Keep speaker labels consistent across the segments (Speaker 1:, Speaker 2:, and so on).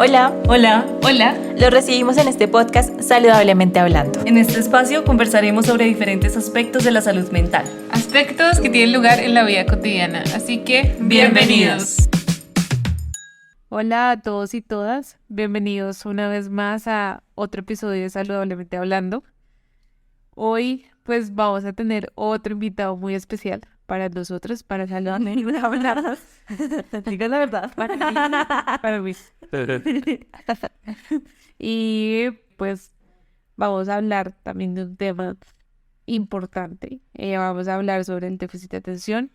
Speaker 1: Hola,
Speaker 2: Hola, hola.
Speaker 1: los recibimos en este podcast Saludablemente Hablando.
Speaker 2: En este espacio conversaremos sobre diferentes aspectos de la salud mental.
Speaker 3: Aspectos que tienen lugar en la vida cotidiana. Así que, bienvenidos.
Speaker 4: Hola a todos y todas, bienvenidos una vez más a otro episodio de Saludablemente Hablando. Hoy pues vamos a tener otro invitado muy especial para nosotros, para Saludablemente Hablando. Digan la verdad, para mí. Y pues vamos a hablar también de un tema importante. Vamos a hablar sobre el déficit de atención,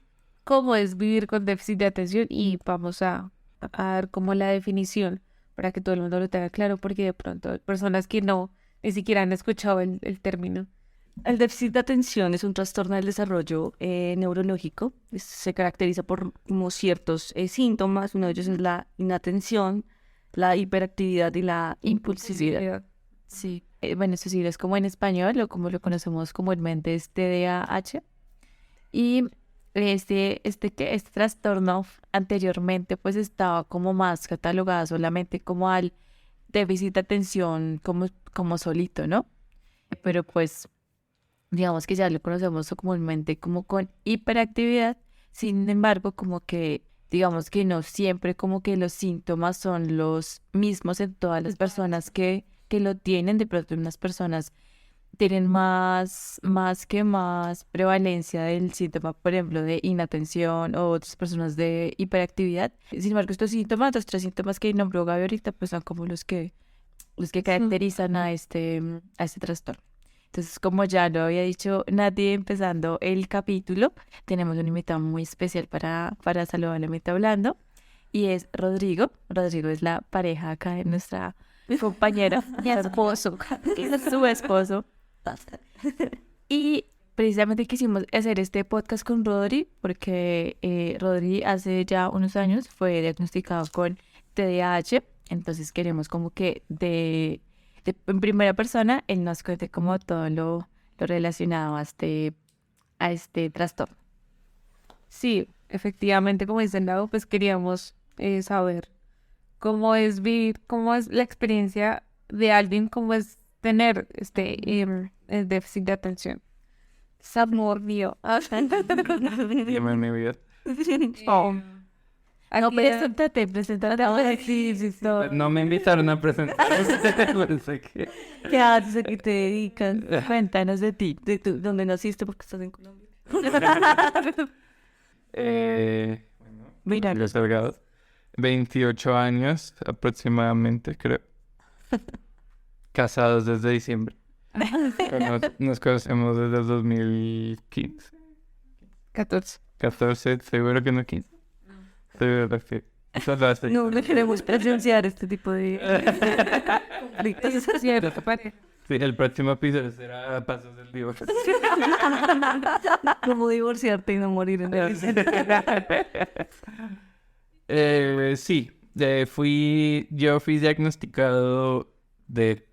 Speaker 4: cómo es vivir con déficit de atención y vamos a dar como la definición para que todo el mundo lo tenga claro, porque de pronto hay personas que ni siquiera han escuchado el término.
Speaker 5: El déficit de atención es un trastorno del desarrollo neurológico. Se caracteriza por como ciertos síntomas. Uno de ellos es la inatención, la hiperactividad y la impulsividad.
Speaker 4: Sí, bueno, eso sí, es como en español o como lo conocemos comúnmente es TDAH. Y este trastorno anteriormente pues estaba como más catalogado solamente como al déficit de atención como solito, ¿no? Pero pues digamos que ya lo conocemos comúnmente como con hiperactividad. Sin embargo, como que digamos que no siempre como que los síntomas son los mismos en todas las personas que lo tienen. De pronto unas personas tienen más prevalencia del síntoma, por ejemplo, de inatención, o otras personas de hiperactividad. Sin embargo, los tres síntomas que nombró Gaby ahorita, pues son como los que caracterizan a este trastorno. Entonces, como ya lo había dicho Nati empezando el capítulo, tenemos un invitado muy especial para Saludablemente Hablando, y es Rodrigo. Rodrigo es la pareja acá de nuestra compañera, mi esposo, es su esposo. Y precisamente quisimos hacer este podcast con Rodri porque Rodri hace ya unos años fue diagnosticado con TDAH. Entonces queremos como que en primera persona él nos cuente como todo lo relacionado a este trastorno. Sí, efectivamente, como dice Lau, pues queríamos saber cómo es vivir, cómo es la experiencia de alguien, cómo es tener el déficit de atención. Es amor mío.
Speaker 6: Dime mi vida.
Speaker 4: Oh. No, preséntate ahora. Sí,
Speaker 6: No me invitaron a presentar. Pensé que...
Speaker 5: ¿Qué haces? ¿A qué te dedicas? Cuéntanos de ti, dónde naciste, porque estás en Colombia.
Speaker 6: Mira, los Delgados. 28 años aproximadamente, creo. Casados desde diciembre. Nos conocemos desde el 2015. 14, seguro que no 15. Seguro que solo hace.
Speaker 5: No queremos presenciar este tipo de conflictos.
Speaker 4: Eso es cierto, pareja.
Speaker 6: Sí, el próximo episodio será Pasos del Divorcio.
Speaker 5: Cómo divorciarte y no morir en el
Speaker 6: Sí, yo fui diagnosticado de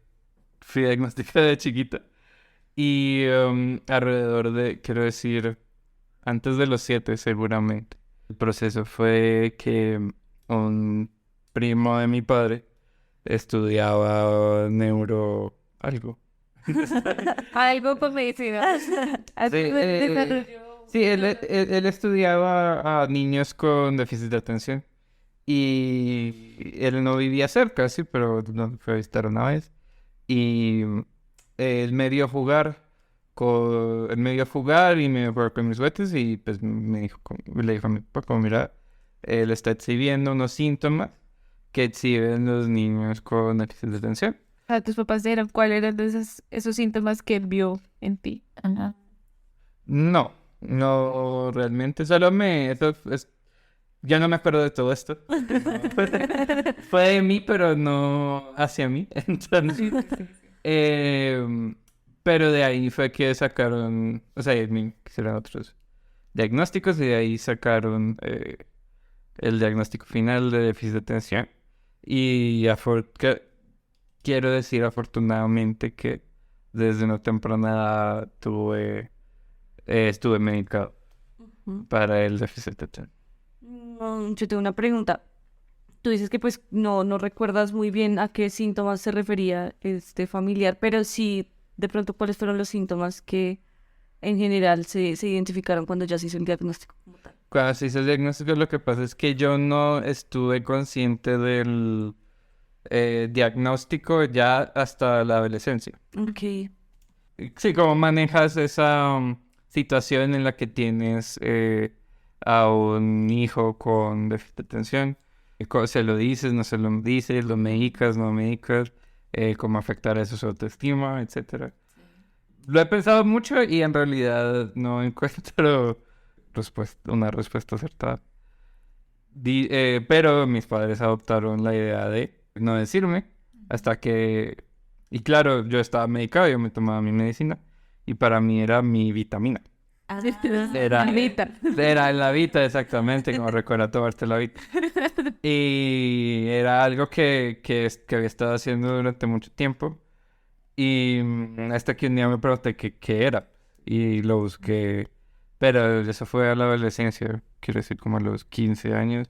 Speaker 6: chiquito, y quiero decir, antes de los 7 seguramente. El proceso fue que un primo de mi padre estudiaba algo.
Speaker 4: Algo con medicina.
Speaker 6: Sí, él estudiaba a niños con déficit de atención. Y él no vivía cerca, sí, pero nos fue a visitar una vez. Y él me dio a jugar y me dio a jugar con mis juguetes, y pues le dijo a mi papá, como mira, él está exhibiendo unos síntomas que exhiben los niños con déficit de atención.
Speaker 4: ¿Tus papás eran cuáles eran esos síntomas que él vio en ti? Ajá.
Speaker 6: No, realmente, ya no me acuerdo de todo esto. Fue de mí, pero no hacia mí. Entonces, pero de ahí fue que sacaron, o sea, hicieron otros diagnósticos, y de ahí sacaron el diagnóstico final de déficit de atención. Y quiero decir afortunadamente que desde una temprana edad estuve medicado para el déficit de atención.
Speaker 5: Yo tengo una pregunta. Tú dices que pues no recuerdas muy bien a qué síntomas se refería este familiar, pero sí, de pronto, ¿cuáles fueron los síntomas que en general se identificaron cuando ya se hizo el diagnóstico como tal?
Speaker 6: Cuando se hizo el diagnóstico, lo que pasa es que yo no estuve consciente del diagnóstico ya hasta la adolescencia.
Speaker 5: Ok.
Speaker 6: Sí, cómo manejas esa situación en la que tienes a un hijo con déficit de atención. Se lo dices, no se lo dices, lo medicas, no medicas, cómo afectar eso su autoestima, etcétera. Lo he pensado mucho y en realidad no encuentro una respuesta acertada. Pero mis padres adoptaron la idea de no decirme hasta que... Y claro, yo estaba medicado, yo me tomaba mi medicina y para mí era mi vitamina. Era en la Vita, exactamente, como recuerda tomarte la Vita. Y era algo que había estado haciendo durante mucho tiempo. Y hasta que un día me pregunté qué era. Y lo busqué. Pero eso fue a la adolescencia, quiero decir, como a los 15 años,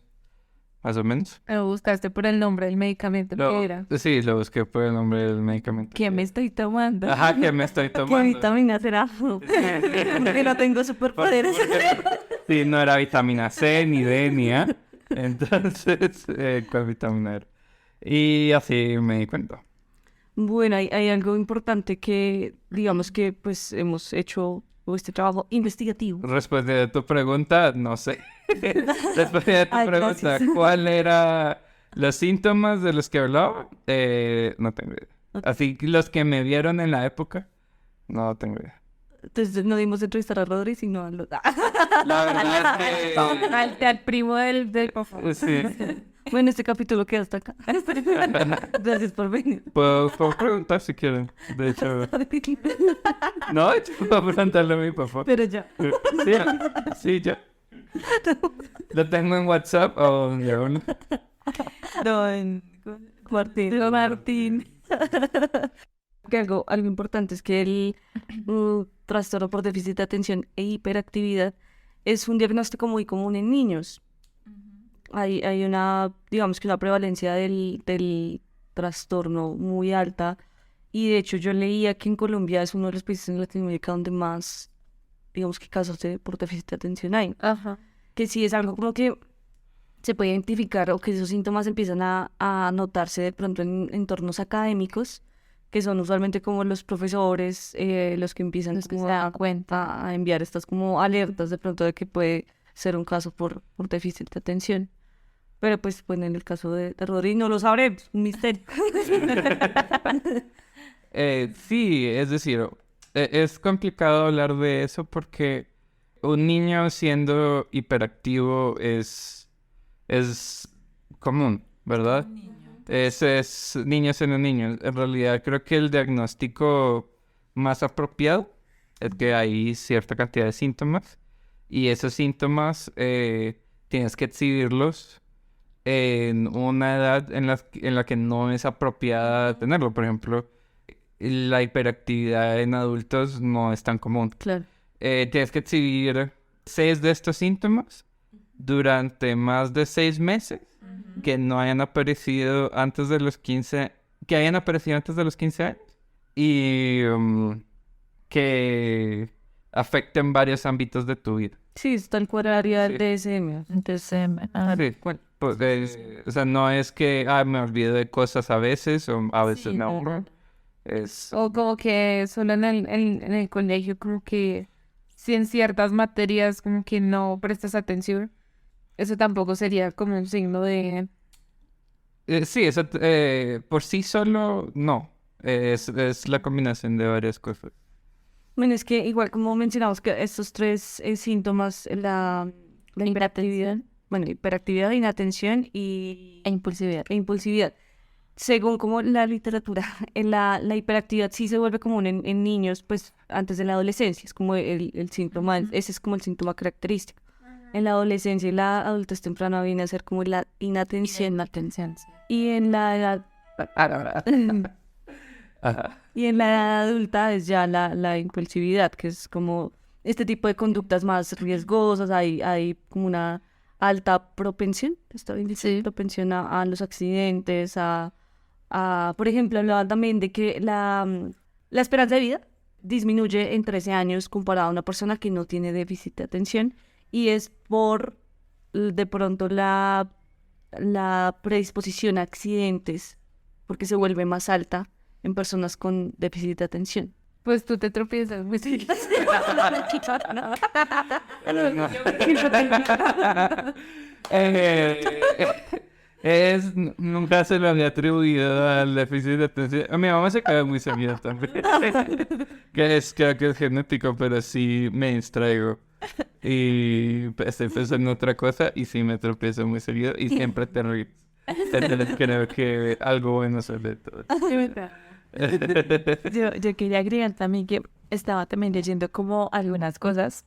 Speaker 6: más o menos.
Speaker 3: Lo buscaste por el nombre del medicamento que era.
Speaker 6: Sí, lo busqué por el nombre del medicamento.
Speaker 4: ¿Qué me estoy tomando?
Speaker 6: Ajá, que me estoy
Speaker 5: ¿Qué
Speaker 6: tomando.
Speaker 5: vitamina será? Porque no tengo superpoderes.
Speaker 6: Sí, no era vitamina C, ni D, ni A. Entonces, ¿cuál vitamina era? Y así me di cuenta.
Speaker 5: Bueno, hay algo importante que, digamos que pues hemos hecho este trabajo investigativo.
Speaker 6: Respondiendo a tu pregunta, no sé. Respondiendo a tu
Speaker 5: Ay,
Speaker 6: pregunta,
Speaker 5: gracias.
Speaker 6: ¿cuál era los síntomas de los que hablaba? No tengo idea. Así que los que me vieron en la época, no tengo idea.
Speaker 5: Entonces no dimos entrevistar a Rodri, sino a los...
Speaker 6: La verdad es que...
Speaker 3: Al primo del papá.
Speaker 6: Sí.
Speaker 5: Bueno, este capítulo queda hasta acá. Gracias por venir.
Speaker 6: Puedo preguntar si quieren. De hecho, no, de hecho, puedo preguntarle a mi papá.
Speaker 5: Pero ya.
Speaker 6: Sí, ya. Lo tengo en WhatsApp o en diagonal.
Speaker 5: No, Martín. Que algo importante es que el trastorno por déficit de atención e hiperactividad es un diagnóstico muy común en niños. Hay una, digamos que una prevalencia del trastorno muy alta y de hecho yo leía que en Colombia es uno de los países en Latinoamérica donde más, digamos que casos por déficit de atención hay.
Speaker 3: Ajá.
Speaker 5: Que sí es algo como que se puede identificar o que esos síntomas empiezan a notarse de pronto en entornos académicos, que son usualmente como los profesores, los que empiezan
Speaker 4: Los que
Speaker 5: como
Speaker 4: se dan cuenta.
Speaker 5: a enviar estas como alertas de pronto de que puede ser un caso por déficit de atención. Pero pues bueno, en el caso de Rodri no lo sabremos, un misterio.
Speaker 6: Sí, es decir, es complicado hablar de eso porque un niño siendo hiperactivo es común, ¿verdad? Es niños siendo niños. En realidad creo que el diagnóstico más apropiado es que hay cierta cantidad de síntomas y esos síntomas tienes que exhibirlos en una edad en la que no es apropiada tenerlo. Por ejemplo, la hiperactividad en adultos no es tan común.
Speaker 5: Claro.
Speaker 6: Tienes que exhibir 6 de estos síntomas durante más de 6 meses que no hayan aparecido antes de los 15, que hayan aparecido antes de los 15 años y que afecten varios ámbitos de tu vida.
Speaker 5: Sí, está el cuadrario
Speaker 6: Sí.
Speaker 5: del DSM.
Speaker 4: Entonces,
Speaker 6: Sí, pues, o sea, no es que me olvido de cosas a veces o a veces
Speaker 5: Sí,
Speaker 6: no.
Speaker 5: no.
Speaker 6: Es
Speaker 3: O como que solo en el colegio, como que si en ciertas materias como que no prestas atención, eso tampoco sería como un signo de...
Speaker 6: sí, eso por sí solo no. Es la combinación de varias cosas.
Speaker 5: Bueno, es que igual como mencionamos que estos tres síntomas, la hiperactividad, bueno, hiperactividad, inatención
Speaker 4: e impulsividad.
Speaker 5: e impulsividad. Según como la literatura, la hiperactividad sí se vuelve común en niños, pues antes de la adolescencia, es como el síntoma, ese es como el síntoma característico. En la adolescencia y la adultez temprana viene a ser como la inatención.
Speaker 4: Atención. Sí.
Speaker 5: Y en la edad...
Speaker 6: Ajá.
Speaker 5: Y en la edad adulta es ya la impulsividad, que es como este tipo de conductas más riesgosas, hay como una alta propensión, está bien dicho,
Speaker 4: Sí.
Speaker 5: propensión a los accidentes, por ejemplo, hablaban también de que la esperanza de vida disminuye en 13 años comparado a una persona que no tiene déficit de atención, y es por de pronto la predisposición a accidentes, porque se vuelve más alta en personas con déficit de atención.
Speaker 3: Pues tú te tropiezas muy seguido.
Speaker 6: Nunca se lo había atribuido al déficit de atención. A mi mamá se cae muy seguido también. Creo que es genético, pero sí me distraigo. Y estoy pensando en otra cosa y sí me tropiezo muy seguido y siempre te ríes. Entonces creo que algo bueno sale de todo.
Speaker 4: Yo quería agregar también que estaba también leyendo como algunas cosas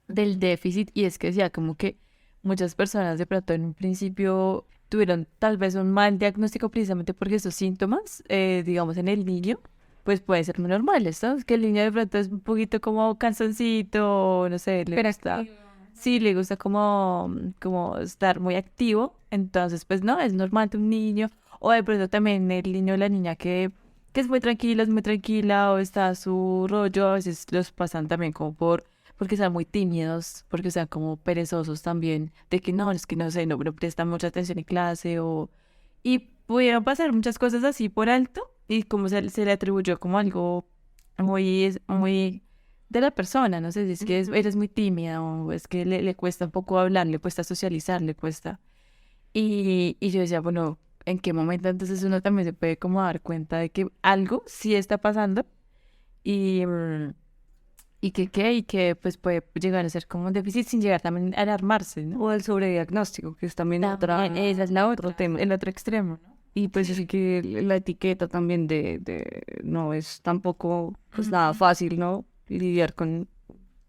Speaker 4: del déficit y es que decía como que muchas personas de pronto en un principio tuvieron tal vez un mal diagnóstico precisamente porque esos síntomas, digamos en el niño, pues pueden ser muy normales, ¿no? Es que el niño de pronto es un poquito como cansoncito, no sé, le gusta, sí, le gusta como estar muy activo, entonces pues no, es normal de un niño, o de pronto también el niño o la niña que es muy tranquila, o está a su rollo, a veces los pasan también como porque sean muy tímidos, porque sean como perezosos también, de que no, es que no sé, no prestan mucha atención en clase, y pudieron pasar muchas cosas así por alto, y como se le atribuyó como algo muy de la persona, no sé, si es que eres muy tímida, o es que le cuesta un poco hablar, le cuesta socializar, le cuesta. Y yo decía, bueno, ¿en qué momento entonces uno también se puede como dar cuenta de que algo sí está pasando y, y que pues puede llegar a ser como un déficit sin llegar también a alarmarse, ¿no?
Speaker 5: O el sobrediagnóstico, que es también
Speaker 4: Esa es la
Speaker 5: otro
Speaker 4: otra,
Speaker 5: tema.
Speaker 4: el otro extremo, ¿no?
Speaker 5: Y pues así que la etiqueta también no es tampoco pues nada fácil, ¿no? Lidiar con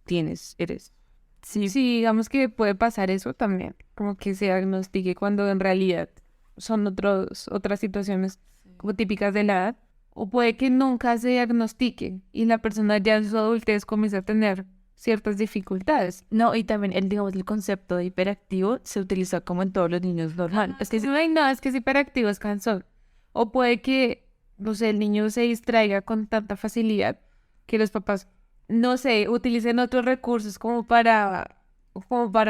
Speaker 5: eres.
Speaker 3: Sí, digamos que puede pasar eso también, como que se diagnostique cuando en realidad son otras situaciones como típicas de la edad, o puede que nunca se diagnostique y la persona ya en su adultez comienza a tener ciertas dificultades.
Speaker 4: No, y también digamos, el concepto de hiperactivo se utiliza como en todos los niños normal.
Speaker 3: Es que ay, no, es que es hiperactivo, es cansón. O puede que, no sé, el niño se distraiga con tanta facilidad que los papás, no sé, utilicen otros recursos como para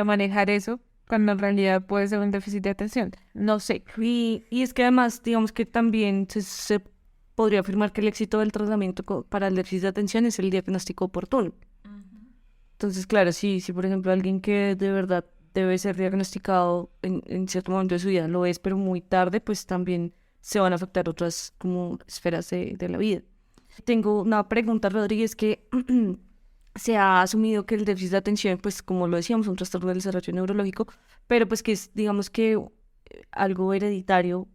Speaker 3: manejar eso, cuando en realidad puede ser un déficit de atención. No sé.
Speaker 5: Y es que además, digamos que también se podría afirmar que el éxito del tratamiento para el déficit de atención es el diagnóstico oportuno. Entonces, claro, si por ejemplo alguien que de verdad debe ser diagnosticado en cierto momento de su vida lo es, pero muy tarde, pues también se van a afectar otras como esferas de la vida. Tengo una pregunta, Rodríguez, que se ha asumido que el déficit de atención, pues como lo decíamos, es un trastorno del desarrollo neurológico, pero pues que es, digamos que algo hereditario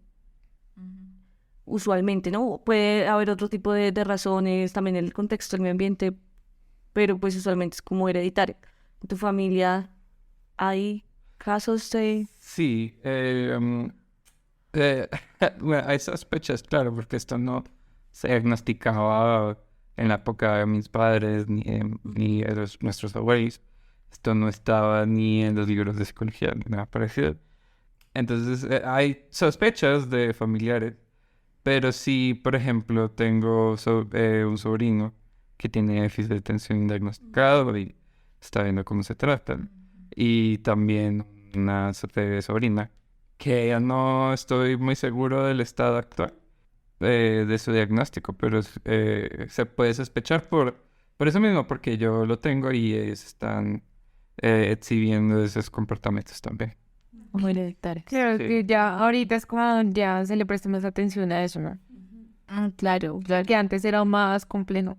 Speaker 5: usualmente, ¿no? Puede haber otro tipo de razones, también el contexto, el medio ambiente, pero pues usualmente es como hereditario. ¿En tu familia hay casos de...?
Speaker 6: Sí, bueno, hay sospechas, claro, porque esto no se diagnosticaba en la época de mis padres ni de nuestros abuelos. Esto no estaba ni en los libros de psicología ni nada parecido. Entonces, hay sospechas de familiares, pero sí, por ejemplo, tengo un sobrino que tiene déficit de atención diagnosticado y está viendo cómo se trata. Y también una sobrina que ya no estoy muy seguro del estado actual de su diagnóstico, pero se puede sospechar por eso mismo, porque yo lo tengo y ellos están exhibiendo esos comportamientos también.
Speaker 4: Muy hereditarios.
Speaker 3: Creo
Speaker 6: Sí.
Speaker 3: que ya ahorita es como ya se le presta más atención a eso, ¿no?
Speaker 4: Claro,
Speaker 3: Que antes era más complejo.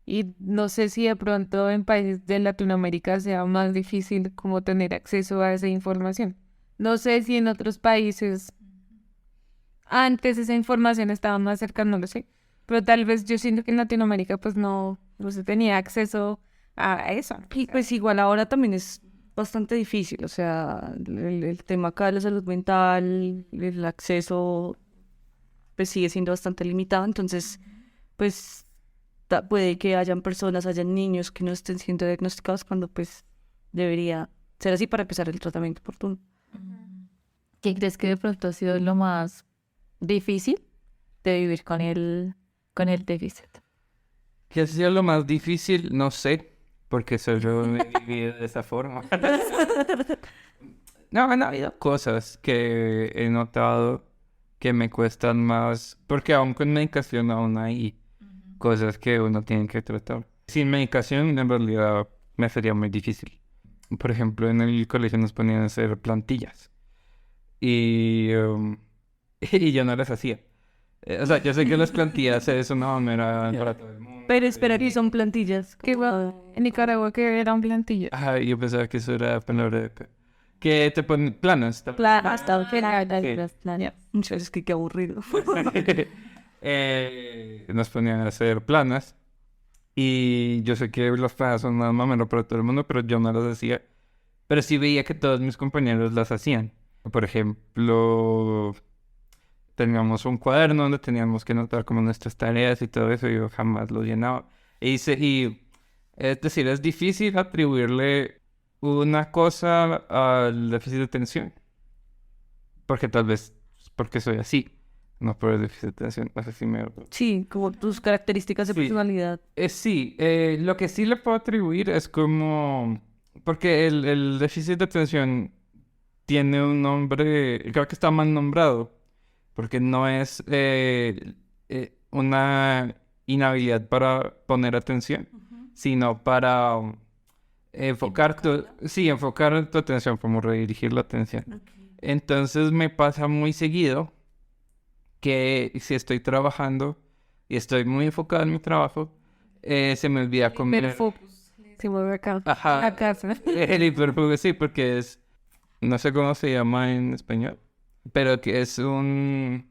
Speaker 3: Y no sé si de pronto en países de Latinoamérica sea más difícil como tener acceso a esa información. No sé si en otros países antes esa información estaba más cerca, no lo sé. Pero tal vez yo siento que en Latinoamérica pues no se tenía acceso a eso.
Speaker 5: Y pues igual ahora también es bastante difícil, o sea, el tema acá de la salud mental, el acceso, pues sigue siendo bastante limitado, entonces, pues puede que hayan niños que no estén siendo diagnosticados cuando pues debería ser así para empezar el tratamiento oportuno.
Speaker 4: ¿Qué crees que de pronto ha sido lo más difícil de vivir con el déficit?
Speaker 6: ¿Qué ha sido lo más difícil? No sé, porque solo he vivido de esa forma. No, han habido cosas que he notado que me cuestan más, porque aún con medicación aún hay cosas que uno tiene que tratar. Sin medicación en realidad me sería muy difícil. Por ejemplo, en el colegio nos ponían a hacer plantillas y, y yo no las hacía. O sea, yo sé que las plantillas eso no era para todo el mundo.
Speaker 5: Pero espera, que son plantillas.
Speaker 3: Que en Nicaragua que eran plantillas.
Speaker 6: Ajá, yo pensaba que eso era palabra de que te ponen planos.
Speaker 5: Hasta
Speaker 6: Sí.
Speaker 5: muchas veces que qué aburrido.
Speaker 6: Nos ponían a hacer planas y yo sé que las planas son más o menos para todo el mundo, pero yo no las hacía. Pero sí veía que todos mis compañeros las hacían. Por ejemplo, teníamos un cuaderno donde teníamos que anotar como nuestras tareas y todo eso, y yo jamás lo llenaba. Es decir, es difícil atribuirle una cosa al déficit de atención. Porque tal vez, porque soy así, no por el déficit de atención, no sé si me...
Speaker 5: Sí, como tus características de
Speaker 6: Sí.
Speaker 5: personalidad.
Speaker 6: Sí, lo que sí le puedo atribuir es como... Porque el déficit de atención tiene un nombre, creo que está mal nombrado, porque no es una inhabilidad para poner atención, sino para enfocar enfocar tu atención, como redirigir la atención. Entonces me pasa muy seguido que si estoy trabajando y estoy muy enfocado en mi trabajo, se me olvida comer.
Speaker 3: Hiperfocus. Se mueve acá.
Speaker 6: Ajá.
Speaker 3: A casa.
Speaker 6: El hiperfocus, sí, porque es, no sé cómo se llama en español, pero que es un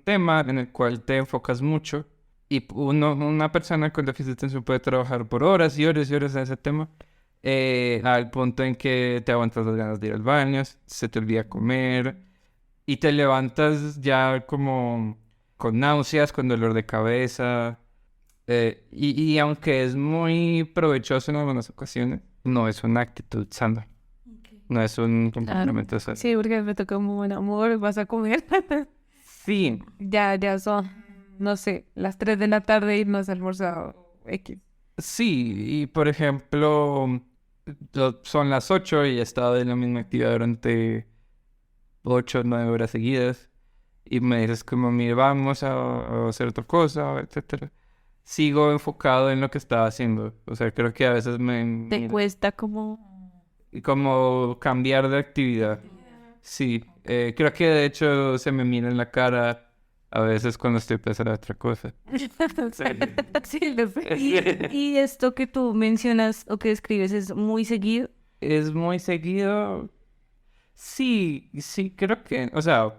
Speaker 6: tema en el cual te enfocas mucho y una persona con déficit de atención puede trabajar por horas y horas y horas en ese tema, al punto en que te aguantas las ganas de ir al baño, se te olvida comer y te levantas ya como con náuseas, con dolor de cabeza. Y aunque es muy provechoso en algunas ocasiones, no es una actitud sana. No es un comportamiento sano.
Speaker 3: Sí, porque me toca un buen amor, vas a comer.
Speaker 6: Sí,
Speaker 3: Ya son, no sé, las 3 de la tarde y no has almorzado. X.
Speaker 6: sí. Y por ejemplo, son las 8 y he estado en la misma actividad durante 8 o 9 horas seguidas. Y me dices como, mire, vamos a hacer otra cosa, etcétera. Sigo enfocado en lo que estaba haciendo. O sea, creo que a veces
Speaker 4: ¿Te cuesta como...
Speaker 6: como cambiar de actividad. Sí, creo que de hecho se me mira en la cara a veces cuando estoy pensando en otra cosa.
Speaker 3: Sí, lo sé.
Speaker 5: Y esto que tú mencionas o que describes es muy seguido.
Speaker 6: Es muy seguido. Sí, creo que, o sea,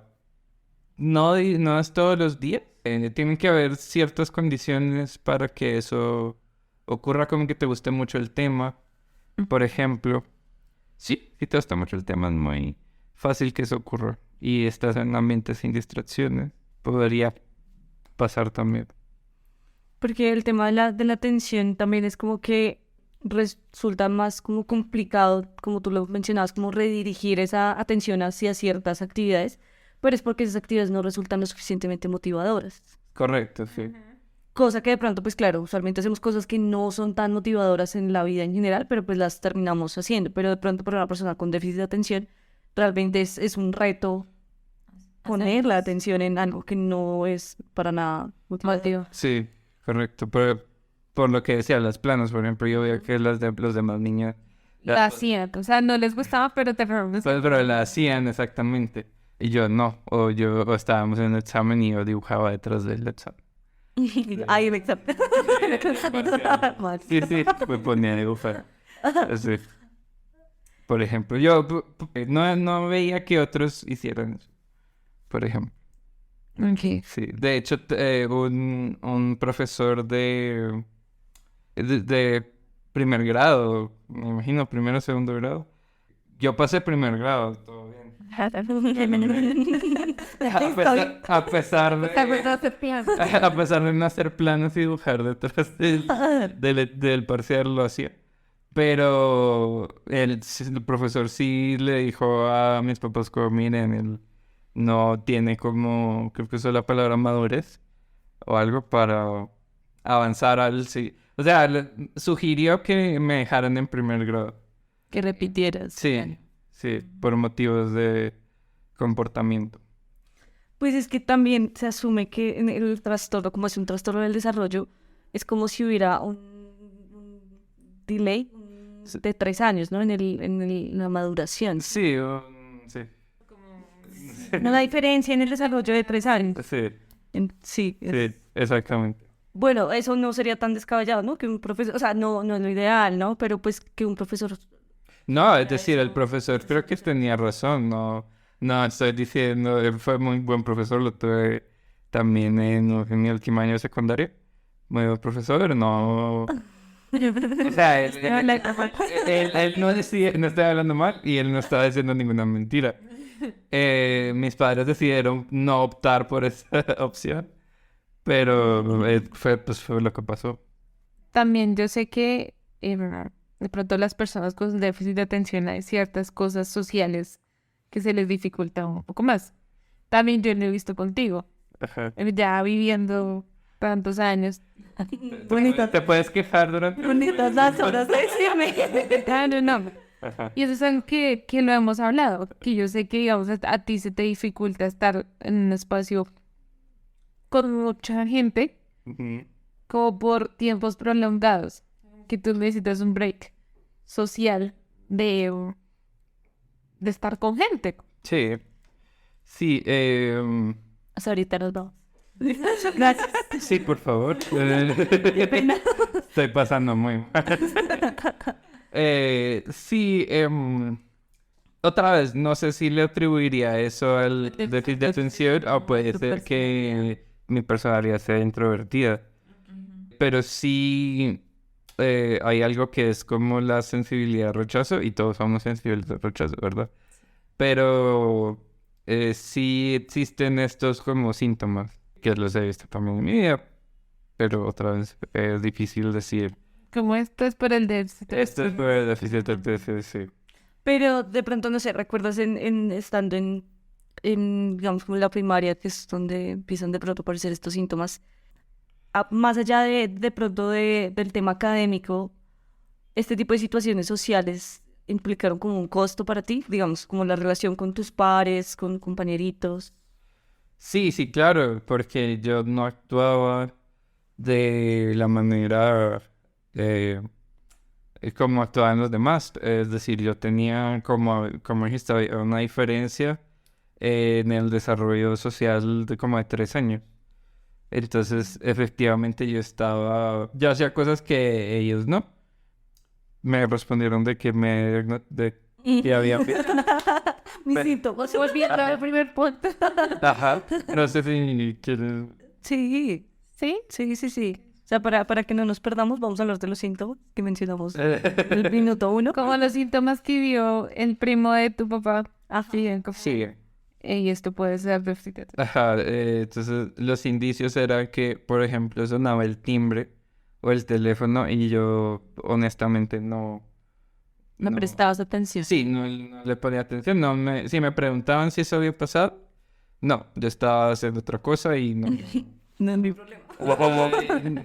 Speaker 6: no es todos los días. Tienen que haber ciertas condiciones para que eso ocurra, como que te guste mucho el tema. Por ejemplo, si te gusta mucho el tema, es muy fácil que eso ocurra. Y estás en un ambiente sin distracciones, podría pasar también.
Speaker 5: Porque el tema de la atención también es como que resulta más como complicado, como tú lo mencionabas, como redirigir esa atención hacia ciertas actividades, pero es porque esas actividades no resultan lo suficientemente motivadoras.
Speaker 6: Correcto, sí.
Speaker 5: Cosa que de pronto, pues claro, usualmente hacemos cosas que no son tan motivadoras en la vida en general, pero pues las terminamos haciendo. Pero de pronto para una persona con déficit de atención, realmente es un reto poner la atención en algo que no es para nada motivador.
Speaker 6: Sí, correcto. Por lo que decía, las planas, por ejemplo, yo veía que los demás niños...
Speaker 3: La hacían, o sea, no les gustaba, pero te
Speaker 6: Pero la hacían exactamente. Y yo no. O estábamos en el examen y yo dibujaba detrás del examen.
Speaker 5: Ay, el examen.
Speaker 6: Sí, me ponía a dibujar. Así. Por ejemplo, yo no veía que otros hicieran eso. Por ejemplo.
Speaker 3: Okay.
Speaker 6: Sí, de hecho, un profesor de primer grado, me imagino, primero o segundo grado. Yo pasé primer grado, todo bien. A pesar de no hacer planos y dibujar detrás del parcial, lo hacía. Pero el profesor sí le dijo a mis papás como, miren, él no tiene como, creo que usó la palabra madurez o algo para avanzar al sí. O sea, sugirió que me dejaran en primer grado.
Speaker 4: Que repitieras.
Speaker 6: Sí, sí, por motivos de comportamiento.
Speaker 5: Pues es que también se asume que en el trastorno, como es un trastorno del desarrollo, es como si hubiera un delay de 3 años, ¿no? En la maduración.
Speaker 6: Sí, sí,
Speaker 5: Una diferencia en el desarrollo de 3 años.
Speaker 6: sí,
Speaker 5: Sí.
Speaker 6: sí, exactamente.
Speaker 5: Bueno, eso no sería tan descabellado, ¿no? Que un profesor, o sea, no es lo ideal, ¿no? Pero pues que un profesor...
Speaker 6: No, es decir, el profesor creo que tenía razón, no estoy diciendo, él fue muy buen profesor, lo tuve también en mi último año de secundaria. Muy buen profesor, no... O sea, él no decía, no estaba hablando mal y él no estaba diciendo ninguna mentira. Mis padres decidieron no optar por esa opción, pero fue lo que pasó.
Speaker 3: También yo sé que de pronto las personas con déficit de atención hay ciertas cosas sociales que se les dificulta un poco más. También yo lo he visto contigo,
Speaker 6: Ajá.
Speaker 3: ya viviendo tantos años.
Speaker 6: ¿Te puedes quejar durante?
Speaker 5: Bonitas las horas de decirme.
Speaker 3: Claro, no.
Speaker 6: Ajá.
Speaker 3: Y eso es algo que lo hemos hablado, que yo sé que, digamos, a ti se te dificulta estar en un espacio con mucha gente,
Speaker 6: Ujú.
Speaker 3: como por tiempos prolongados, que tú necesitas un break social de estar con gente.
Speaker 6: Sí, sí,
Speaker 4: Hasta ahorita nos vamos.
Speaker 5: Gracias.
Speaker 6: sí, por favor.
Speaker 5: Qué pena.
Speaker 6: Estoy pasando muy mal. Sí, otra vez, no sé si le atribuiría eso al déficit de atención o puede ser que mi personalidad sea introvertida. Pero sí hay algo que es como la sensibilidad al rechazo y todos somos sensibles al rechazo, ¿verdad? Pero sí existen estos como síntomas que los he visto también en mi vida, pero otra vez es difícil decir.
Speaker 3: Como esto es por el déficit.
Speaker 6: Esto es por el déficit de atención, sí.
Speaker 5: Pero de pronto, no sé, ¿recuerdas estando en, digamos, como en la primaria, que es donde empiezan de pronto a aparecer estos síntomas? Más allá de pronto del tema académico, este tipo de situaciones sociales implicaron como un costo para ti, digamos, como la relación con tus pares, con compañeritos.
Speaker 6: Sí, sí, claro, porque yo no actuaba de la manera como actuaban los demás. Es decir, yo tenía, como dijiste, había una diferencia en el desarrollo social de como de 3 años. Entonces, efectivamente, yo hacía cosas que ellos no. Me respondieron de que que había visto.
Speaker 5: Mis síntomas se
Speaker 3: Volví a entrar al primer punto.
Speaker 6: Ajá. No sé si quieres.
Speaker 5: Sí,
Speaker 3: ¿Sí?
Speaker 5: sí. O sea, para que no nos perdamos, vamos a hablar de los síntomas que mencionamos el minuto 1.
Speaker 3: Como los síntomas que vio el primo de tu papá. Sí,
Speaker 6: Sí.
Speaker 3: y esto puede ser déficit de atención.
Speaker 6: Ajá. Entonces, los indicios eran que, por ejemplo, sonaba el timbre o el teléfono y yo, honestamente,
Speaker 4: No prestabas atención.
Speaker 6: Sí, no le ponía atención. Si me preguntaban si eso había pasado, no, yo estaba haciendo otra cosa y no.
Speaker 5: No es mi problema.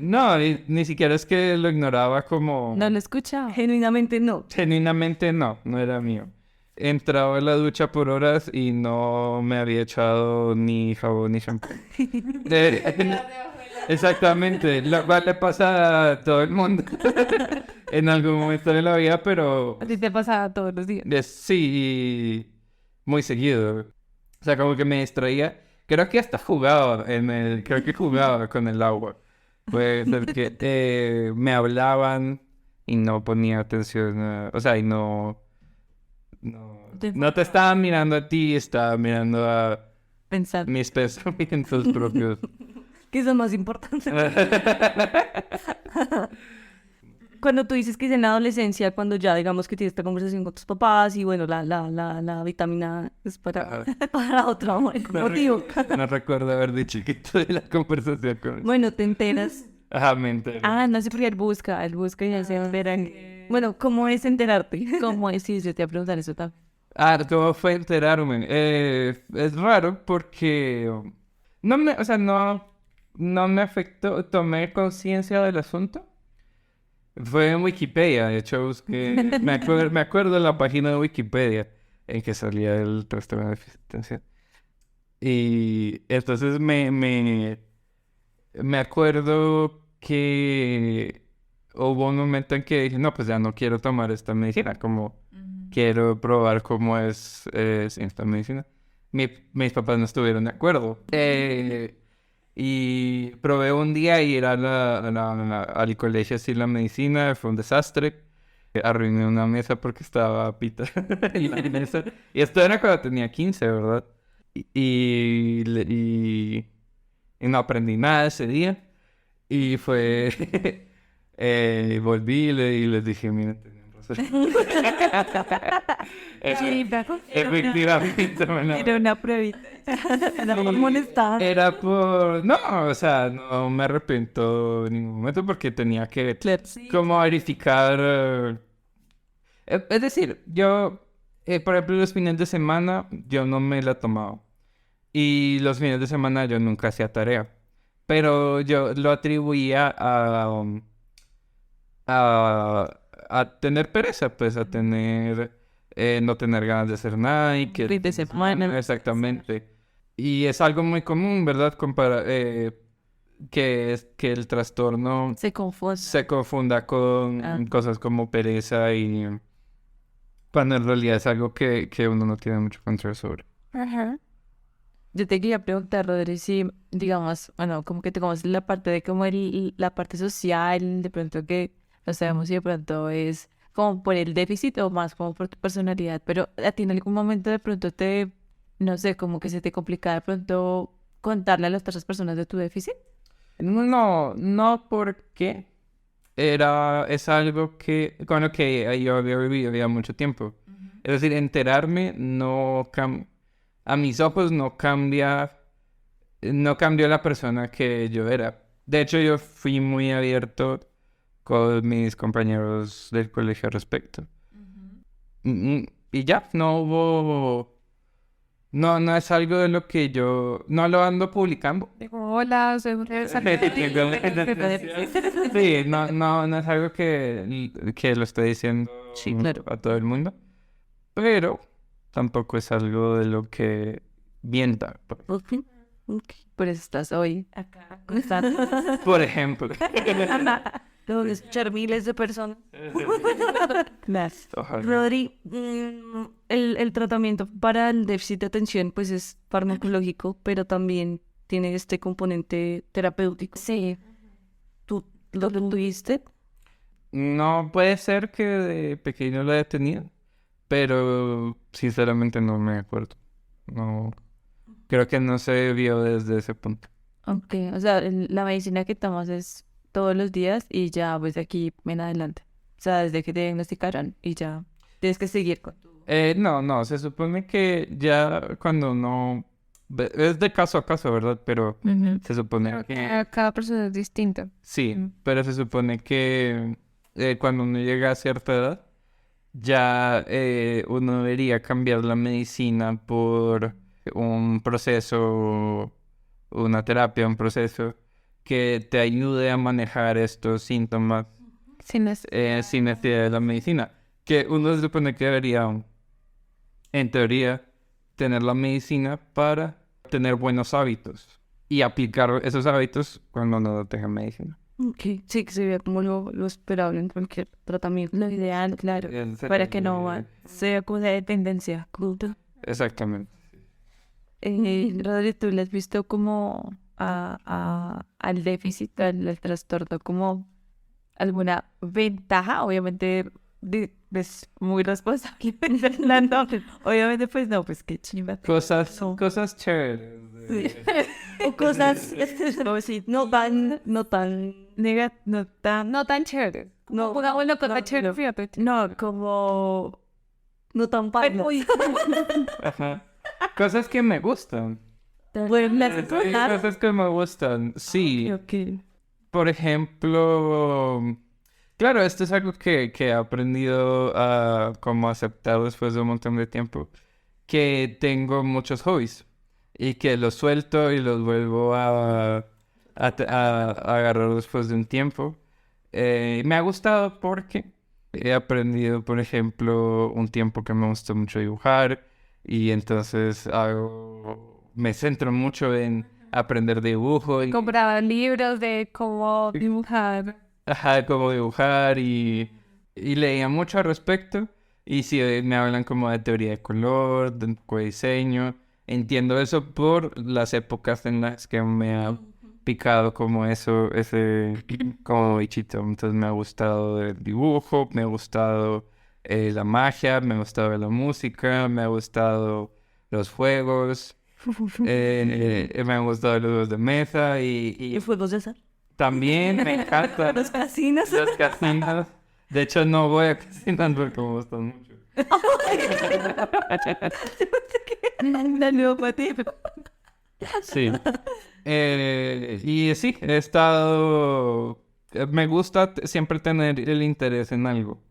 Speaker 6: No, ni siquiera es que lo ignoraba como...
Speaker 4: No lo escuchaba.
Speaker 5: Genuinamente no.
Speaker 6: Genuinamente no era mío. Entraba en la ducha por horas y no me había echado ni jabón ni shampoo. Exactamente, lo cual le pasa a todo el mundo en algún momento de la vida, pero
Speaker 3: Así te pasaba todos los días.
Speaker 6: sí, muy seguido. O sea, como que me distraía. Creo que hasta creo que jugaba con el agua. Puede ser que me hablaban y no ponía atención, o sea, y no te estaba mirando a ti, estaba mirando a
Speaker 4: Pensar.
Speaker 6: mis pensamientos propios.
Speaker 5: Que son más importantes. Cuando tú dices que es en la adolescencia, cuando ya digamos que tienes esta conversación con tus papás y bueno, la vitamina es para otro motivo.
Speaker 6: No recuerdo haber dicho que de la conversación con él.
Speaker 5: Bueno, te enteras.
Speaker 6: Ajá, me enteré.
Speaker 4: Ah, no sé por qué él busca y ya se enteran.
Speaker 5: Bueno, ¿cómo es enterarte?
Speaker 4: ¿Cómo es? Sí, yo te iba a preguntar eso también.
Speaker 6: ¿Cómo fue enterarme? Es raro porque o sea, no me afectó, tomé conciencia del asunto. Fue en Wikipedia, de hecho busqué, me acuerdo de la página de Wikipedia en que salía el trastorno de déficit de atención. Y entonces me acuerdo que hubo un momento en que dije, no, pues ya no quiero tomar esta medicina, como quiero probar cómo es esta medicina. Mis papás no estuvieron de acuerdo. Y probé un día ir al colegio así la medicina, fue un desastre. Arruiné una mesa porque estaba pita en la mesa. Y esto era cuando tenía 15, ¿verdad? Y, y no aprendí nada ese día. Y fue... volví y les dije, miren, tenían razón. Efectivamente,
Speaker 4: Era una pruebita.
Speaker 5: Era por molestar.
Speaker 6: era por... No, o sea, no me arrepiento en ningún momento porque tenía que como verificar... es decir, yo, por ejemplo, los fines de semana yo no me la tomaba. Y los fines de semana yo nunca hacía tarea. Pero yo lo atribuía a tener pereza, pues a tener... no tener ganas de hacer nada y que...
Speaker 4: Fin de semana.
Speaker 6: Exactamente. Y es algo muy común, ¿verdad? Que el trastorno
Speaker 4: Se confunde.
Speaker 6: se confunda con cosas como pereza y... Cuando en realidad es algo que uno no tiene mucho control sobre.
Speaker 4: Yo te quería preguntar, Rodri, si, digamos, bueno, como que tengamos la parte de como la parte social, de pronto que no sabemos si de pronto es como por el déficit o más como por tu personalidad, pero a ti en algún momento de pronto no sé, como que se te complica de pronto contarle a las otras personas de tu déficit.
Speaker 6: No porque es algo con lo que yo había vivido ya mucho tiempo. Es decir, enterarme a mis ojos no cambió la persona que yo era. De hecho, yo fui muy abierto con mis compañeros del colegio al respecto. Y ya, no hubo... No es algo de lo que yo... No lo ando publicando.
Speaker 3: Digo, hola, soy un
Speaker 6: Sí, no es algo que lo estoy diciendo
Speaker 4: Sí, claro.
Speaker 6: a todo el mundo. Pero tampoco es algo de lo que mienta.
Speaker 4: Por eso estás hoy acá.
Speaker 6: Por ejemplo.
Speaker 5: Tengo que escuchar miles de personas.
Speaker 6: Ojalá.
Speaker 5: Rodri, el tratamiento para el déficit de atención pues es farmacológico, pero también tiene este componente terapéutico.
Speaker 4: Sí.
Speaker 5: ¿Tú lo tuviste?
Speaker 6: No puede ser que de pequeño lo haya tenido, pero sinceramente no me acuerdo. No, creo que no se vio desde ese punto.
Speaker 4: Ok, o sea, la medicina que tomas es todos los días y ya pues de aquí en adelante. O sea, desde que te diagnosticaron y ya tienes que seguir con tu...
Speaker 6: No, se supone que ya cuando uno... Es de caso a caso, ¿verdad? Pero se supone que...
Speaker 3: Cada persona es distinta.
Speaker 6: Sí, pero se supone que cuando uno llega a cierta edad, ya uno debería cambiar la medicina por un proceso, una terapia, un proceso que te ayude a manejar estos síntomas
Speaker 3: Sin
Speaker 6: sin necesidad de la medicina. Que uno se supone que debería, en teoría, tener la medicina para tener buenos hábitos y aplicar esos hábitos cuando no tenga medicina.
Speaker 5: Ok, sí, que se vea como lo esperable en cualquier tratamiento.
Speaker 4: Lo ideal, claro, para que no sea como una dependencia.
Speaker 6: Exactamente.
Speaker 4: Rodri, ¿tú le has visto como al déficit, al trastorno, como alguna ventaja? Obviamente es muy responsable hablando. Obviamente, pues no, pues qué chimba.
Speaker 6: Cosas chéveres.
Speaker 5: O cosas no tan
Speaker 4: No tan chévere.
Speaker 5: no,
Speaker 3: Pongámoslo con la chévere, fíjate.
Speaker 5: no, como no tan padre.
Speaker 6: Ajá. Cosas que me gustan.
Speaker 5: Bueno,
Speaker 6: Cosas que me gustan. Sí.
Speaker 5: ok.
Speaker 6: Por ejemplo, Claro, esto es algo que he aprendido a como aceptar después de un montón de tiempo, que tengo muchos hobbies y que los suelto y los vuelvo a agarrar después de un tiempo. Me ha gustado porque he aprendido, por ejemplo, un tiempo que me gustó mucho dibujar y entonces me centro mucho en aprender dibujo y
Speaker 3: Compraba libros de cómo dibujar.
Speaker 6: ajá, cómo dibujar y leía mucho al respecto. Y sí, me hablan como de teoría de color, de un poco de diseño. Entiendo eso por las épocas en las que me ha picado como eso, ese como bichito. Entonces me ha gustado el dibujo, me ha gustado la magia, me ha gustado la música, me ha gustado los juegos, me han gustado los juegos de mesa
Speaker 5: ¿Y fuegos de azar?
Speaker 6: también me encantan
Speaker 5: Los casinos.
Speaker 6: los casinos. De hecho, no voy a casinos porque me gustan mucho.
Speaker 5: La neopatía.
Speaker 6: Sí. Y sí, he estado... Me gusta siempre tener el interés en algo.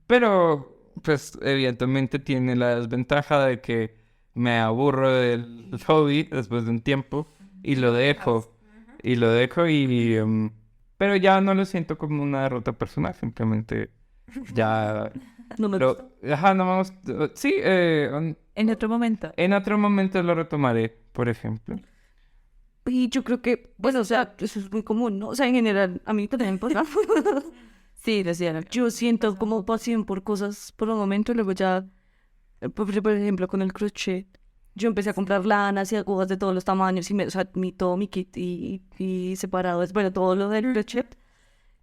Speaker 6: Pero, pues, evidentemente tiene la desventaja de que me aburro del hobby después de un tiempo y lo dejo. Y lo dejo pero ya no lo siento como una derrota personal, simplemente ya...
Speaker 5: No me gusta.
Speaker 6: Ajá, no me gusta. Sí,
Speaker 4: En otro momento.
Speaker 6: en otro momento lo retomaré, por ejemplo.
Speaker 5: Y yo creo que, bueno, o sea, eso es muy común, ¿no? O sea, en general, a mí también pasa.
Speaker 4: Sí, lo siento.
Speaker 5: Yo siento como pasión por cosas por un momento y luego ya, por ejemplo, con el crochet, yo empecé a comprar lanas y agujas de todos los tamaños o sea, todo mi kit y separado es, bueno, todo lo del crochet.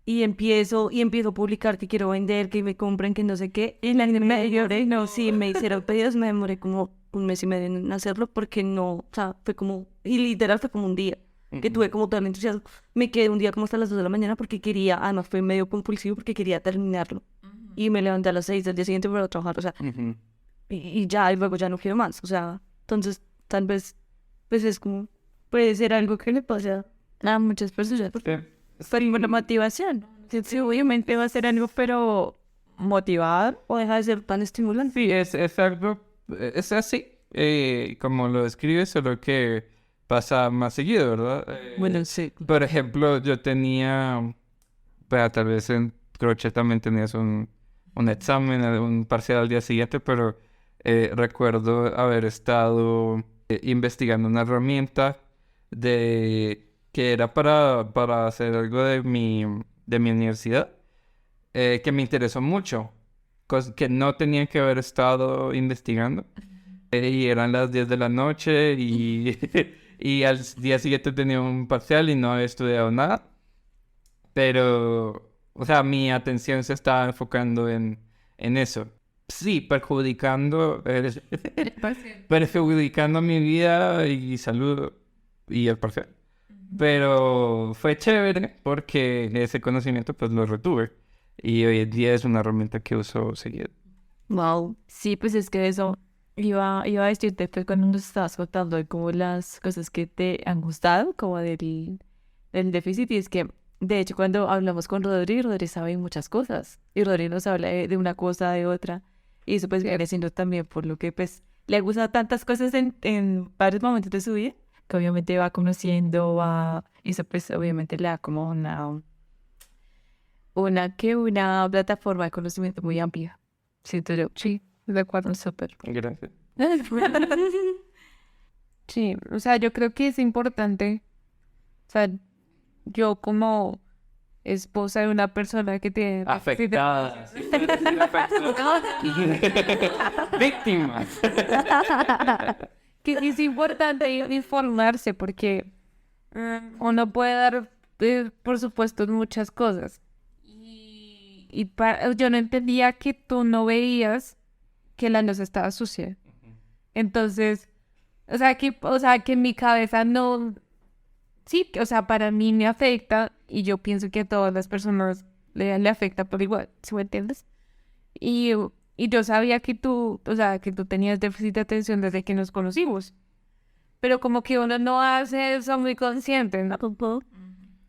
Speaker 5: Y empiezo a publicar que quiero vender, que me compren, que no sé qué. Y me demoré, no, sí, me hicieron pedidos, me demoré como un mes y medio en hacerlo porque no, o sea, fue como, y literal fue como un día, que tuve como todo el entusiasmo. Me quedé un día como hasta las 2 de la mañana porque quería, además fue medio compulsivo porque quería terminarlo. Y me levanté a las 6 del día siguiente para trabajar, o sea,
Speaker 6: Ujú.
Speaker 5: y ya, y luego ya no quiero más, o sea, entonces tal vez, pues es como, puede ser algo que le pase
Speaker 4: A muchas personas.
Speaker 6: Sí.
Speaker 4: Por motivación. Sí, obviamente va a ser algo, pero motivado.
Speaker 5: o deja de ser tan estimulante.
Speaker 6: Sí, es algo, es así, como lo describes, solo que pasa más seguido, ¿verdad?
Speaker 5: Bueno, sí.
Speaker 6: Por ejemplo, yo tenía, tal vez en crochet también tenías un examen, un parcial al día siguiente, pero recuerdo haber estado investigando una herramienta que era para hacer algo de mi universidad, que me interesó mucho, que no tenía que haber estado investigando. Y eran las 10 de la noche y al día siguiente tenía un parcial y no había estudiado nada. Pero, o sea, mi atención se estaba enfocando en eso. Sí, perjudicando mi vida y salud y el parcial. Pero fue chévere porque ese conocimiento pues lo retuve. Y hoy en día es una herramienta que uso seguido.
Speaker 5: Wow.
Speaker 4: Sí, pues es que eso iba a decirte pues cuando nos estabas contando de como las cosas que te han gustado, como del déficit, y es que de hecho cuando hablamos con Rodri sabe muchas cosas, y Rodri nos habla de una cosa, de otra, y eso pues viene siendo también por lo que pues le gusta tantas cosas en varios momentos de su vida, que obviamente va conociendo, y eso pues obviamente le da como una plataforma de conocimiento muy amplia. Siento yo.
Speaker 3: Sí, de acuerdo.
Speaker 4: Súper.
Speaker 6: Gracias.
Speaker 3: Sí, o sea, yo creo que es importante, o sea, yo como esposa de una persona que tiene
Speaker 6: Afectada. Víctimas.
Speaker 3: que es importante informarse porque uno puede dar, por supuesto, muchas cosas. Yo no entendía que tú no veías que la loza estaba sucia. Entonces, o sea, que en mi cabeza no... Sí, o sea, para mí me afecta y yo pienso que a todas las personas le afecta por igual, ¿sí me entiendes? Y yo sabía que tú, o sea, que tú tenías déficit de atención desde que nos conocimos. Pero como que uno no hace eso muy consciente, ¿no?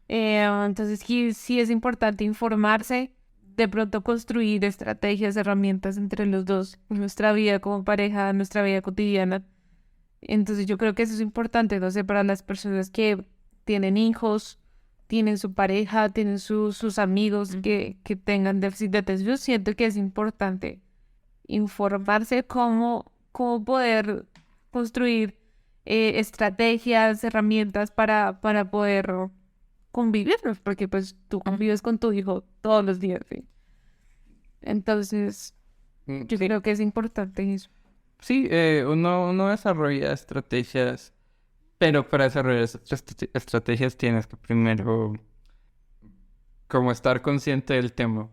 Speaker 3: Entonces sí es importante informarse, de pronto construir estrategias, herramientas entre los dos, en nuestra vida como pareja, en nuestra vida cotidiana. Entonces yo creo que eso es importante, no sé, para las personas que tienen hijos, tienen su pareja, tienen sus amigos que tengan déficit de atención. Yo siento que es importante informarse cómo poder construir estrategias, herramientas para poder convivir, porque pues tú convives con tu hijo todos los días, ¿sí? Entonces, yo
Speaker 6: Sí,
Speaker 3: creo que es importante eso.
Speaker 6: sí, uno desarrolla estrategias, pero para desarrollar esas estrategias tienes que primero como estar consciente del tema.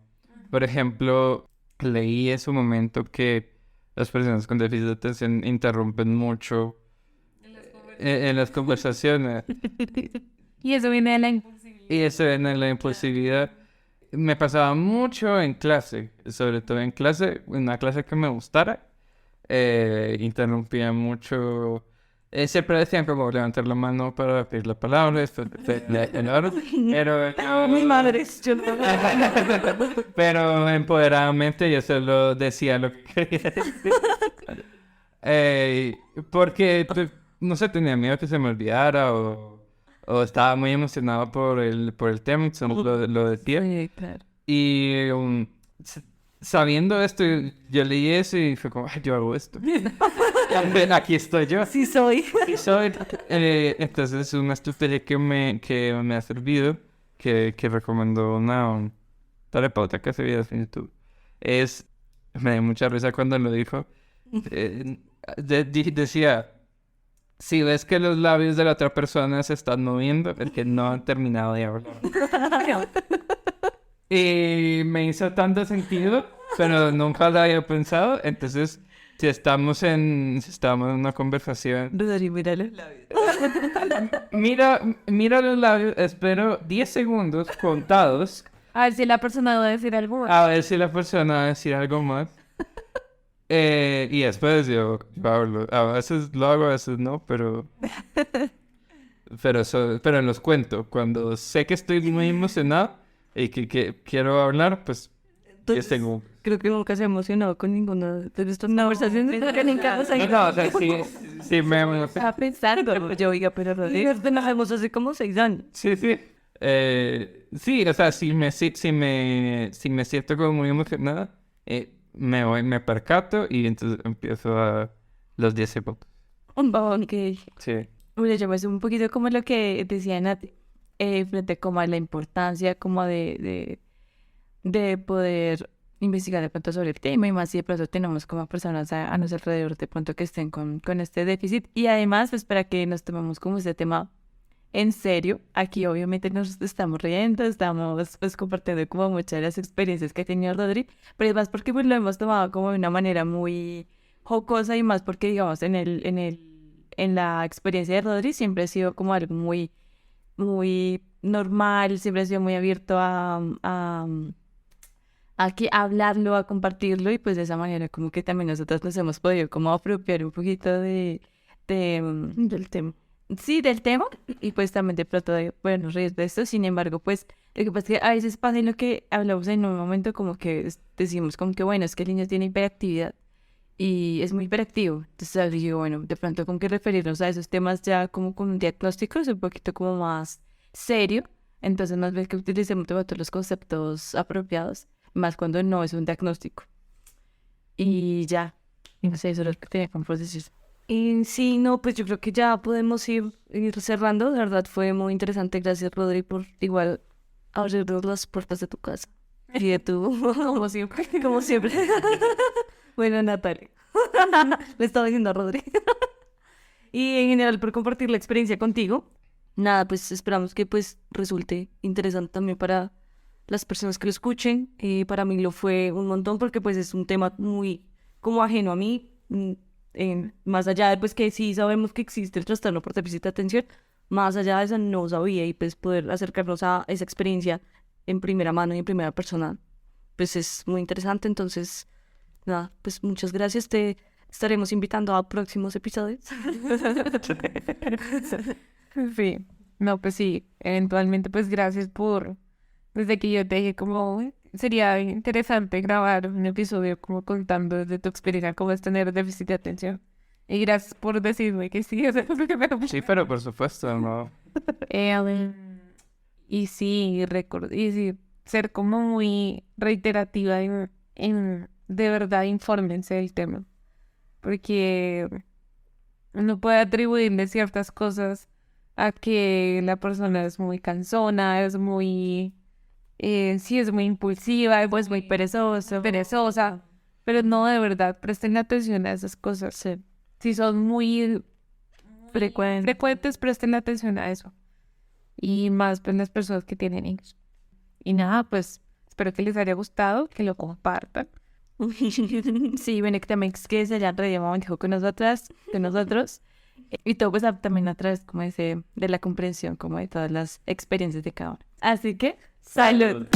Speaker 6: Por ejemplo, leí en su momento que las personas con déficit de atención interrumpen mucho en las conversaciones.
Speaker 3: Y eso viene de la impulsividad.
Speaker 6: Y eso en la impulsividad me pasaba mucho en clase, sobre todo en clase, una clase que me gustara, interrumpía mucho. Siempre decían como levantar la mano para pedir la palabra, después pero
Speaker 5: No, mi madre, yo no.
Speaker 6: pero empoderadamente yo solo decía lo que quería decir. Porque, pues, no sé, tenía miedo que se me olvidara o estaba muy emocionado por el tema, entonces lo decía.
Speaker 5: Sí, claro.
Speaker 6: Y sabiendo esto, yo leí eso y fue como, "Ay, yo hago esto. Aquí estoy yo.
Speaker 5: Sí soy.
Speaker 6: Y soy, entonces una estrategia que me ha servido, que recomendó una terapeuta que hace videos en YouTube, me dio mucha risa cuando lo dijo, decía, si ves que los labios de la otra persona se están moviendo, es que no han terminado de hablar. Y me hizo tanto sentido, pero nunca lo había pensado. Entonces, si estamos en una conversación,
Speaker 5: Rodri, mira los labios.
Speaker 6: mira los labios, espero 10 segundos contados
Speaker 3: A ver si la persona va a decir algo.
Speaker 6: a ver si la persona va a decir algo más. Y después yo hablo. A veces lo hago, a veces no, pero los cuento. Cuando sé que estoy muy emocionado y que quiero hablar, pues
Speaker 5: Entonces,
Speaker 6: tengo.
Speaker 5: creo que nunca se ha emocionado con ninguna de estas conversaciones. Que nunca nos ha
Speaker 6: No, o sea, sí me.
Speaker 5: estaba pensando. Yo, oiga, pero Rodri, nos vemos hace como 6 años.
Speaker 6: Sí, sí. Sí, o sea, si me siento como muy emocionado, me percato y entonces empiezo a los 10 segundos.
Speaker 5: Ok.
Speaker 6: Sí.
Speaker 4: Bueno, yo me sumo un poquito como lo que decía Nati, frente como a la importancia como de poder investigar de pronto sobre el tema y más si de pronto tenemos como personas a nuestro alrededor de pronto que estén con este déficit y además pues para que nos tomemos como este tema en serio. Aquí obviamente nos estamos riendo, estamos pues compartiendo como muchas de las experiencias que ha tenido Rodri, pero es más porque pues lo hemos tomado como de una manera muy jocosa y más porque digamos en la experiencia de Rodri siempre ha sido como algo muy normal, siempre ha sido muy abierto a hablarlo, a compartirlo y pues de esa manera como que también nosotros nos hemos podido como apropiar un poquito
Speaker 5: Del tema.
Speaker 4: sí, del tema y pues también de pronto de, bueno, reír de esto. Sin embargo, pues lo que pasa es que a veces pasa en lo que hablamos en un momento como que decimos como que bueno, es que el niño tiene hiperactividad y es muy hiperactivo. Entonces digo, bueno, de pronto con que referirnos a esos temas ya como con un diagnóstico es un poquito como más serio. Entonces más bien que utilicemos de pronto los conceptos apropiados, más cuando no es un diagnóstico. Y ya, no sé, eso es lo que tenía como por decir.
Speaker 5: Y sí, no, pues yo creo que ya podemos ir cerrando. De verdad fue muy interesante. Gracias, Rodri, por igual abrirnos las puertas de tu casa. Y de tu... Como siempre. Como siempre. Bueno, Natalia. Le estaba diciendo a Rodri. Y en general por compartir la experiencia contigo. Nada, pues esperamos que pues resulte interesante también para las personas que lo escuchen. Para mí lo fue un montón porque pues es un tema muy como ajeno a mí. Más allá de pues que sí sabemos que existe el trastorno por déficit de atención, más allá de eso no sabía y pues poder acercarnos a esa experiencia en primera mano y en primera persona pues es muy interesante. Entonces nada, pues muchas gracias, te estaremos invitando a próximos episodios.
Speaker 3: Sí, No, pues sí, eventualmente, pues gracias por, desde que yo te dije como sería interesante grabar un episodio como contando desde tu experiencia cómo es tener déficit de atención. Y gracias por decirme que sí, o sea, porque
Speaker 6: Sí, pero por supuesto, no.
Speaker 3: Eh, y sí, y sí, ser como muy reiterativa en de verdad infórmense del tema, porque uno puede atribuirle ciertas cosas a que la persona es muy cansona, es muy, sí, es muy impulsiva, pues muy perezosa, pero no, de verdad, presten atención a esas cosas.
Speaker 4: Sí.
Speaker 3: Si son muy
Speaker 4: Frecuente.
Speaker 3: frecuentes, presten atención a eso. Y más pues las personas que tienen hijos. Y nada, pues espero que les haya gustado, que lo compartan.
Speaker 4: Sí, bueno, que también que se hayan reído un momentico con nosotras, con nosotros. Y todo pues también a través como de la comprensión, como de todas las experiencias de cada uno. Así que, ¡salud!